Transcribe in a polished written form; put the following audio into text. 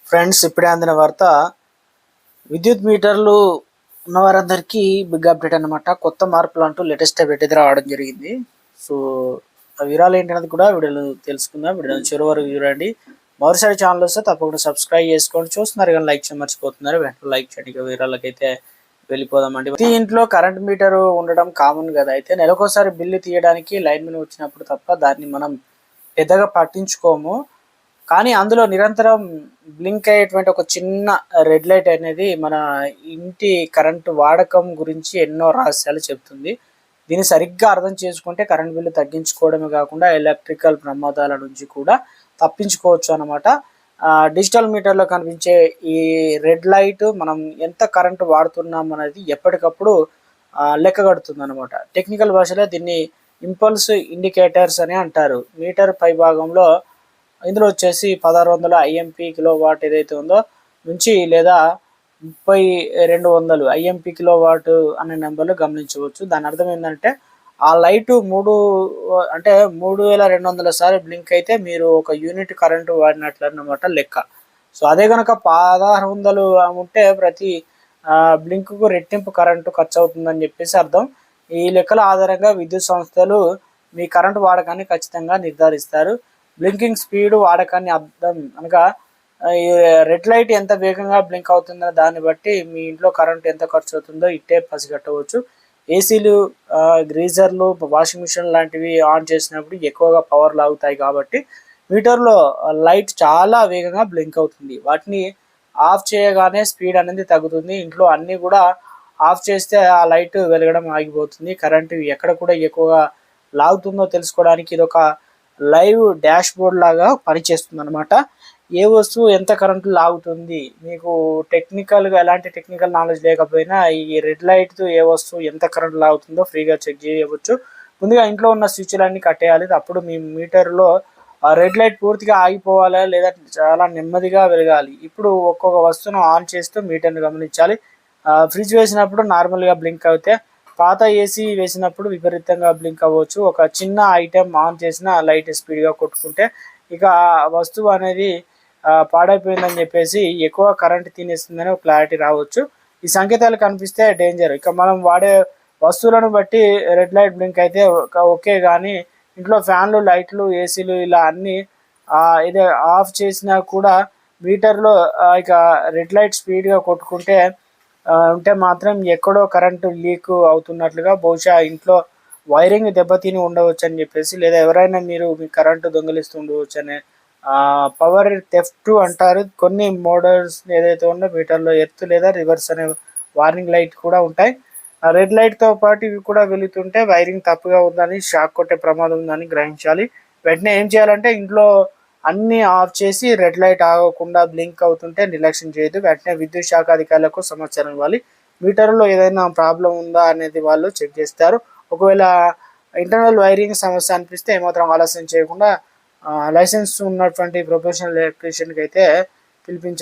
Friends, ఇప్పుడే అందిన వార్త. విద్యుత్ మీటర్లు ఉన్నవారందరికీ బిగ్ అప్డేట్ అనమాట. కొత్త మార్పులు అంటూ లేటెస్ట్ అప్డేట్ అయితే రావడం జరిగింది. సో ఆ వివరాలు ఏంటనేది కూడా వీడియోలో తెలుసుకుందాం. వీడియో చివరి వరకు చూడండి. మరోసారి ఛానల్ వస్తే తప్పకుండా సబ్స్క్రైబ్ చేసుకోండి. చూస్తున్నారు కానీ లైక్ చేయడం మర్చిపోతున్నారు. వెంటనే లైక్ చేయండి. ఇక వివరాలకైతే వెళ్ళిపోదామండి. ప్రతి ఇంట్లో కరెంట్ మీటర్ ఉండడం కామన్ కదా. అయితే నెలకోసారి బిల్లు తీయడానికి లైన్ మెన్ వచ్చినప్పుడు తప్ప దాన్ని మనం పెద్దగా పట్టించుకోము. కానీ అందులో నిరంతరం బ్లింక్ అయ్యేటువంటి ఒక చిన్న రెడ్ లైట్ అనేది మన ఇంటి కరెంటు వాడకం గురించి ఎన్నో రహస్యాలు చెప్తుంది. దీన్ని సరిగ్గా అర్థం చేసుకుంటే కరెంట్ బిల్లు తగ్గించుకోవడమే కాకుండా ఎలక్ట్రికల్ ప్రమాదాల నుంచి కూడా తప్పించుకోవచ్చు అన్నమాట. డిజిటల్ మీటర్లో కనిపించే ఈ రెడ్ లైట్ మనం ఎంత కరెంటు వాడుతున్నాం అనేది ఎప్పటికప్పుడు లెక్క కడుతుంది అనమాట. టెక్నికల్ భాషలో దీన్ని ఇంపల్స్ ఇండికేటర్స్ అని అంటారు. మీటర్ పై భాగంలో ఇందులో వచ్చేసి 1600 ఐఎంపీ కిలో వాట్ ఏదైతే ఉందో నుంచి లేదా 3200 ఐఎంపీ కిలో వాట్ అనే నెంబర్లు గమనించవచ్చు. దాని అర్థం ఏంటంటే ఆ లైటు 3200 సార్లు బ్లింక్ అయితే మీరు ఒక యూనిట్ కరెంటు వాడినట్లు అన్నమాట లెక్క. సో అదే కనుక 1600 ఉంటే ప్రతి బ్లింక్కు రెట్టింపు కరెంటు ఖర్చు అవుతుందని చెప్పేసి అర్థం. ఈ లెక్కల ఆధారంగా విద్యుత్ సంస్థలు మీ కరెంటు వాడకాన్ని ఖచ్చితంగా నిర్ధారిస్తారు. బ్లింకింగ్ స్పీడ్ వాడకాన్ని అర్థం అనగా ఈ రెడ్ లైట్ ఎంత వేగంగా బ్లింక్ అవుతుందో దాన్ని బట్టి మీ ఇంట్లో కరెంట్ ఎంత ఖర్చు అవుతుందో ఇట్టే పసిగట్టవచ్చు. ఏసీలు, గ్రీజర్లు, వాషింగ్ మిషన్ లాంటివి ఆన్ చేసినప్పుడు ఎక్కువగా పవర్ లాగుతాయి కాబట్టి మీటర్లో లైట్ చాలా వేగంగా బ్లింక్ అవుతుంది. వాటిని ఆఫ్ చేయగానే స్పీడ్ అనేది తగ్గుతుంది. ఇంట్లో అన్నీ కూడా ఆఫ్ చేస్తే ఆ లైట్ వెలగడం ఆగిపోతుంది. కరెంటు ఎక్కడ కూడా ఎక్కువగా లాగుతుందో తెలుసుకోవడానికి ఇది ఒక లైవ్ డాష్ బోర్డ్ లాగా పనిచేస్తుంది అనమాట. ఏ వస్తువు ఎంత కరెంటు లాగుతుంది, మీకు టెక్నికల్గా ఎలాంటి టెక్నికల్ నాలెడ్జ్ లేకపోయినా ఈ రెడ్ లైట్తో ఏ వస్తువు ఎంత కరెంటు లాగుతుందో ఫ్రీగా చెక్ చేయవచ్చు. ముందుగా ఇంట్లో ఉన్న స్విచ్లన్నీ కట్టేయాలి. అప్పుడు మీ మీటర్లో రెడ్ లైట్ పూర్తిగా ఆగిపోవాలా లేదా చాలా నెమ్మదిగా వెలగాలి. ఇప్పుడు ఒక్కొక్క వస్తువును ఆన్ చేస్తూ మీటర్ని గమనించాలి. ఫ్రిడ్జ్ వేసినప్పుడు నార్మల్గా బ్లింక్ అయితే, పాత ఏసీ వేసినప్పుడు విపరీతంగా బ్లింక్ అవ్వచ్చు. ఒక చిన్న ఐటెం ఆన్ చేసిన లైట్ స్పీడ్గా కొట్టుకుంటే ఇక వస్తువు అనేది పాడైపోయిందని చెప్పేసి ఎక్కువ కరెంట్ తినేస్తుందని ఒక క్లారిటీ రావచ్చు. ఈ సంకేతాలు కనిపిస్తే డేంజర్. ఇక మనం వాడే వస్తువులను బట్టి రెడ్ లైట్ బ్లింక్ అయితే ఓకే, కానీ ఇంట్లో ఫ్యాన్లు, లైట్లు, ఏసీలు ఇలా అన్నీ ఇదే ఆఫ్ చేసినా కూడా మీటర్లో ఇక రెడ్ లైట్ స్పీడ్గా కొట్టుకుంటే ఉంటే మాత్రం ఎక్కడో కరెంటు లీక్ అవుతున్నట్లుగా, బహుశా ఇంట్లో వైరింగ్ దెబ్బతిని ఉండవచ్చు అని చెప్పేసి, లేదా ఎవరైనా మీరు మీ కరెంటు దొంగిలిస్తూ ఉండవచ్చు అనే పవర్ థెఫ్ట్ అంటారు. కొన్ని మోడల్స్ ఏదైతే ఉందో మీటర్లో ఎర్త్ లేదా రివర్స్ అనే వార్నింగ్ లైట్ కూడా ఉంటాయి. రెడ్ లైట్తో పాటు ఇవి కూడా వెళుతుంటే వైరింగ్ తప్పుగా ఉందని, షాక్ కొట్టే ప్రమాదం ఉందని గ్రహించాలి. వెంటనే ఏం చేయాలంటే ఇంట్లో అన్నీ ఆఫ్ చేసి రెడ్ లైట్ ఆగకుండా బ్లింక్ అవుతుంటే నిర్లక్ష్యం చేయదు. వెంటనే విద్యుత్ శాఖ అధికారులకు సమాచారం ఇవ్వాలి. మీటర్లో ఏదైనా ప్రాబ్లం ఉందా అనేది వాళ్ళు చెక్ చేస్తారు. ఒకవేళ ఇంటర్నల్ వైరింగ్ సమస్య అనిపిస్తే ఏమాత్రం ఆలస్యం చేయకుండా లైసెన్స్ ఉన్నటువంటి ప్రొఫెషనల్ ఎలక్ట్రీషియన్కి అయితే పిలిపించాలి.